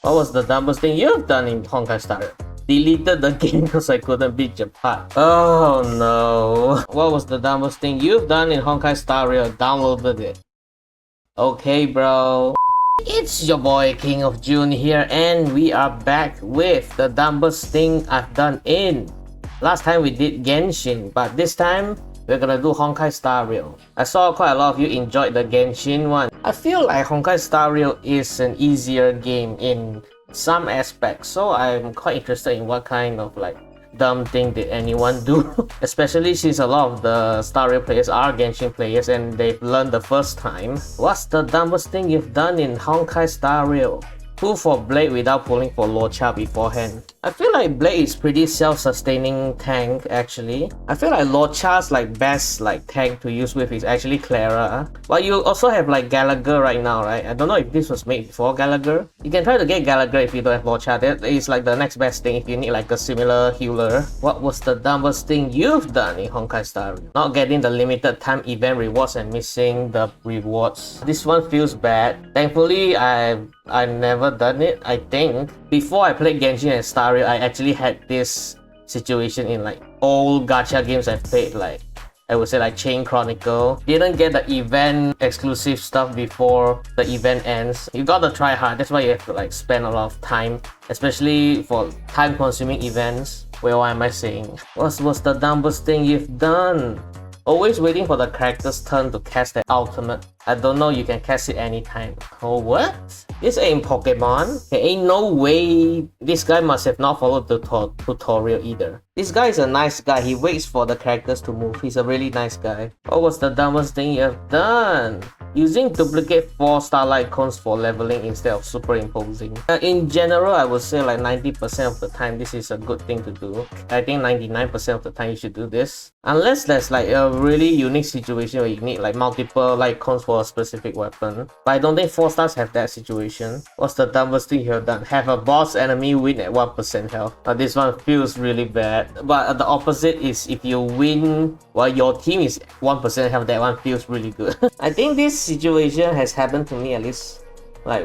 What was the dumbest thing you've done in Honkai Star Rail? Deleted the game because I couldn't beat Japan. Oh no. What was the dumbest thing you've done in Honkai Star Rail? Downloaded it. Okay, bro. It's your boy King of June here, and we are back with the dumbest thing I've done in. Last time we did Genshin, but this time we're gonna do Honkai Star Rail. I saw quite a lot of you enjoyed the Genshin one. I feel like Honkai Star Rail is an easier game in some aspects, so I'm quite interested in what kind of dumb thing did anyone do. Especially since a lot of the Star Rail players are Genshin players and they've learned the first time. What's the dumbest thing you've done in Honkai Star Rail? Pull for Blade without pulling for Locha beforehand. I feel like Blade is pretty self-sustaining tank actually. I feel like Locha's best tank to use with is actually Clara. But you also have Gallagher right now, right? I don't know if this was made before Gallagher. You can try to get Gallagher if you don't have Locha. That is the next best thing if you need a similar healer. What was the dumbest thing you've done in Honkai Star Rail? Not getting the limited time event rewards and missing the rewards. This one feels bad. Thankfully, I never done it. I think before I played Genshin and Star Rail, I actually had this situation in old gacha games I've played, I would say Chain Chronicle. Didn't get the event exclusive stuff before the event ends. You gotta try hard. That's why you have to spend a lot of time, especially for time consuming events. Wait, what am I saying? What was the dumbest thing you've done? Always waiting for the character's turn to cast their ultimate. I don't know, you can cast it anytime. Oh, what? This ain't Pokemon. There ain't no way. This guy must have not followed the tutorial either. This guy is a nice guy. He waits for the characters to move. He's a really nice guy. What was the dumbest thing you have done? Using duplicate 4 starlight cones for leveling instead of superimposing. In general, I would say 90% of the time this is a good thing to do. I think 99% of the time you should do this. Unless there's a really unique situation where you need multiple light cones for a specific weapon. But I don't think 4 stars have that situation. What's the dumbest thing you have done? Have a boss enemy win at 1% health. This one feels really bad. But the opposite is if you win while your team is 1% health, that one feels really good. I think this situation has happened to me at least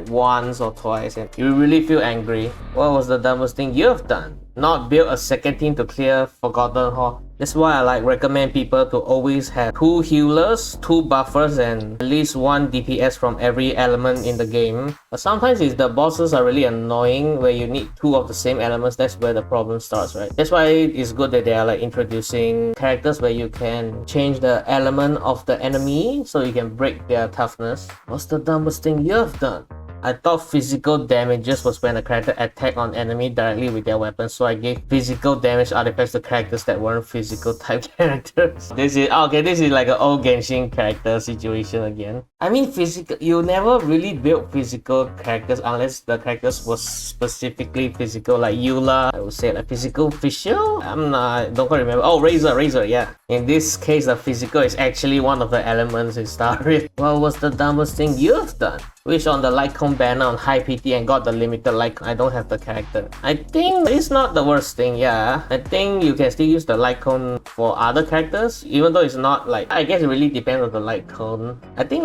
once or twice and you really feel angry. What was the dumbest thing you've done? Not build a second team to clear Forgotten Hall. That's why I recommend people to always have 2 healers, 2 buffers, and at least 1 DPS from every element in the game. But sometimes if the bosses are really annoying where you need 2 of the same elements, that's where the problem starts, right? That's why it's good that they are introducing characters where you can change the element of the enemy so you can break their toughness. What's the dumbest thing you've done? I thought physical damages was when a character attacked on enemy directly with their weapon, so I gave physical damage artifacts to characters that weren't physical type characters. This is an old Genshin character situation again. I mean, you never really build physical characters unless the characters was specifically physical, like Eula, I would say physical official? Don't quite remember. Oh, Razor, yeah. In this case, the physical is actually one of the elements in Star Rail. What was the dumbest thing you've done? Wish on the Lycon banner on high PT and got the limited Lycon. I don't have the character. I think it's not the worst thing, yeah. I think you can still use the Lycon for other characters, even though it's not I guess it really depends on the Lycon. I think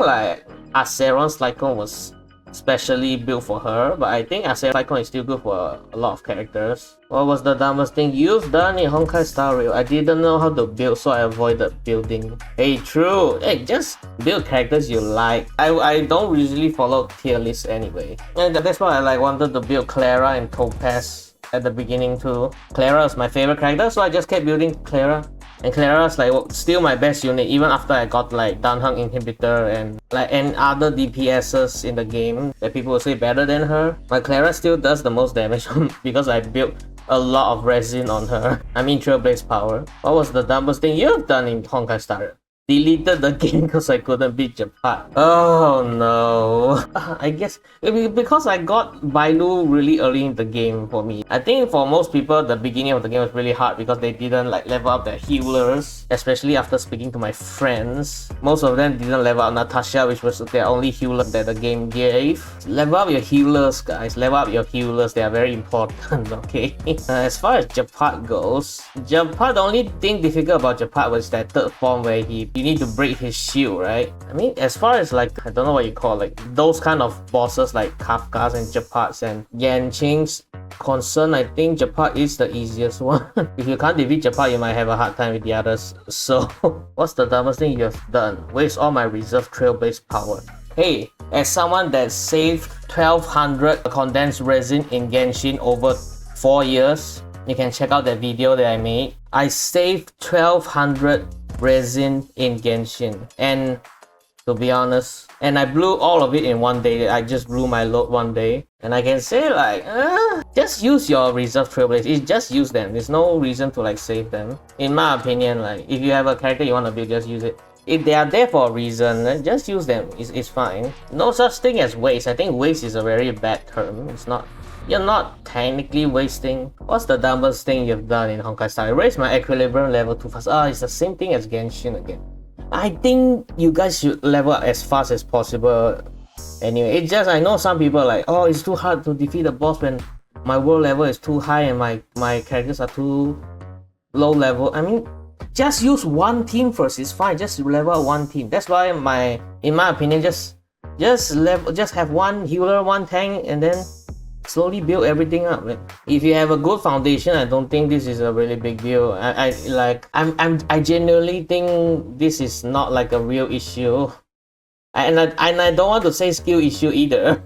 Aceron's Lycon was specially built for her, but I think Aceron's Lycon is still good for a lot of characters. What was the dumbest thing you've done in Honkai Star Rail? I didn't know how to build, so I avoided building. Hey, true. Hey, just build characters you like. I don't usually follow tier lists anyway. And that's why I wanted to build Clara and Topaz at the beginning too. Clara is my favorite character, so I just kept building Clara. And Clara's still my best unit even after I got Danheng Inhibitor and other DPSs in the game that people will say better than her. But Clara still does the most damage because I built a lot of resin on her. I mean Trailblaze power. What was the dumbest thing you've done in Honkai Star Rail? Deleted the game because I couldn't beat Japan. Oh no. I guess because I got Bailu really early in the game for me. I think for most people the beginning of the game was really hard because they didn't level up their healers, especially after speaking to my friends. Most of them didn't level up Natasha, which was their only healer that the game gave. Level up your healers, guys. Level up your healers. They are very important, okay? As far as Japan goes, the only thing difficult about Japan was that 3rd form where he you need to break his shield, right? I mean, as far as like, I don't know what you call like those kind of bosses like Kafkas and Japats and Genshin's concern, I think Japat is the easiest one. If you can't defeat Japat, you might have a hard time with the others. So, what's the dumbest thing you have done? Waste all my reserve trail-based power. Hey, as someone that saved 1200 condensed resin in Genshin over 4 years, you can check out that video that I made. I saved 1200 resin in Genshin, and to be honest, and I blew all of it in one day. I just blew my load one day, and I can say like, just use your reserve trailblazers. Just use them. There's no reason to like save them. In my opinion, like if you have a character you want to build, just use it. If they are there for a reason, just use them. It's fine. No such thing as waste. I think waste is a very bad term. It's not. You're not technically wasting. What's the dumbest thing you've done in Honkai Star Rail? Raise my equilibrium level too fast. It's the same thing as Genshin again. I think you guys should level up as fast as possible. Anyway, it's just I know some people are like, oh, it's too hard to defeat the boss when my world level is too high and my characters are too low level. I mean, just use one team first. It's fine. Just level up one team. That's why in my opinion, just have one healer, one tank, and then slowly build everything up. If you have a good foundation, I don't think this is a really big deal. I genuinely think this is not like a real issue, and I don't want to say skill issue either.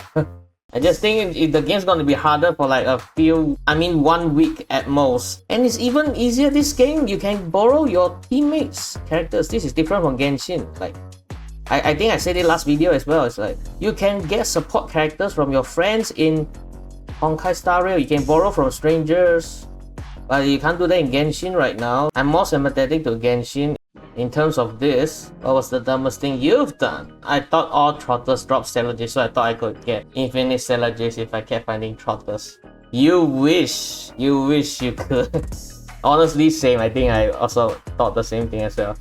I just think if the game's gonna be harder for like a few, 1 week at most. And it's even easier this game, you can borrow your teammates' characters. This is different from Genshin. Like, I think I said it last video as well. It's like, you can get support characters from your friends in Honkai Star Rail. You can borrow from strangers, but you can't do that in Genshin right now. I'm more sympathetic to Genshin in terms of this. What was the dumbest thing you've done? I thought all trotters dropped Stellar J, so I thought I could get infinite Stellar J's if I kept finding trotters. You wish you could. Honestly, same. I think I also thought the same thing as well.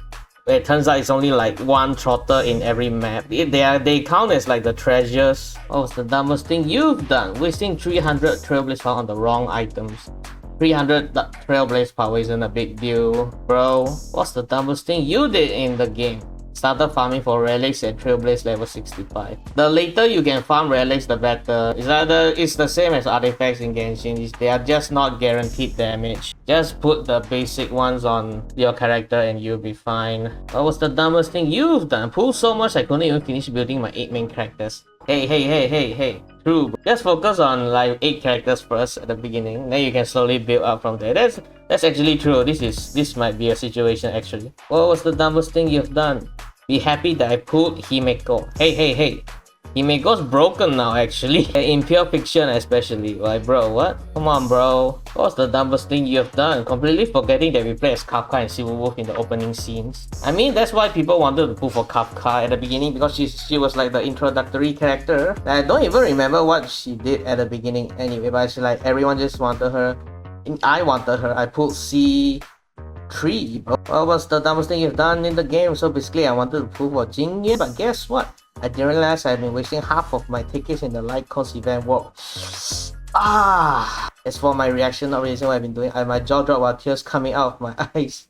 It turns out it's only like one trotter in every map. They count as like the treasures. What was the dumbest thing you've done? Wasting 300 Trailblaze power on the wrong items. 300 Trailblaze power isn't a big deal, bro. What's the dumbest thing you did in the game? Started farming for relics at Trailblaze level 65. The later you can farm relics, the better. It's the same as artifacts in Genshin. They are just not guaranteed damage. Just put the basic ones on your character and you'll be fine. What was the dumbest thing you've done? Pulled so much I couldn't even finish building my 8 main characters. Hey. True. Just focus on like 8 characters first at the beginning. Then you can slowly build up from there. That's actually true. This might be a situation actually. What was the dumbest thing you've done? Be happy that I pulled Himeko. Hey. Himeko's broken now actually. In pure fiction especially. Like bro, what? Come on bro. What's the dumbest thing you have done? Completely forgetting that we play as Kafka and Silver Wolf in the opening scenes. I mean, that's why people wanted to pull for Kafka at the beginning, because she was like the introductory character. I don't even remember what she did at the beginning anyway, but she like everyone just wanted her. I wanted her. I pulled C3. What was the dumbest thing you've done in the game? So basically I wanted to pull for Jingyan, but guess what? I didn't realize I've been wasting half of my tickets in the light cost event walk. As for my reaction, not realizing what I've been doing, my jaw dropped while tears coming out of my eyes.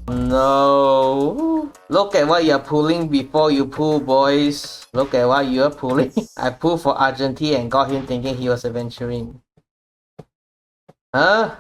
No. Look at what you're pulling before you pull, boys. Look at what you're pulling. I pulled for Argentine and got him thinking he was adventuring. Huh?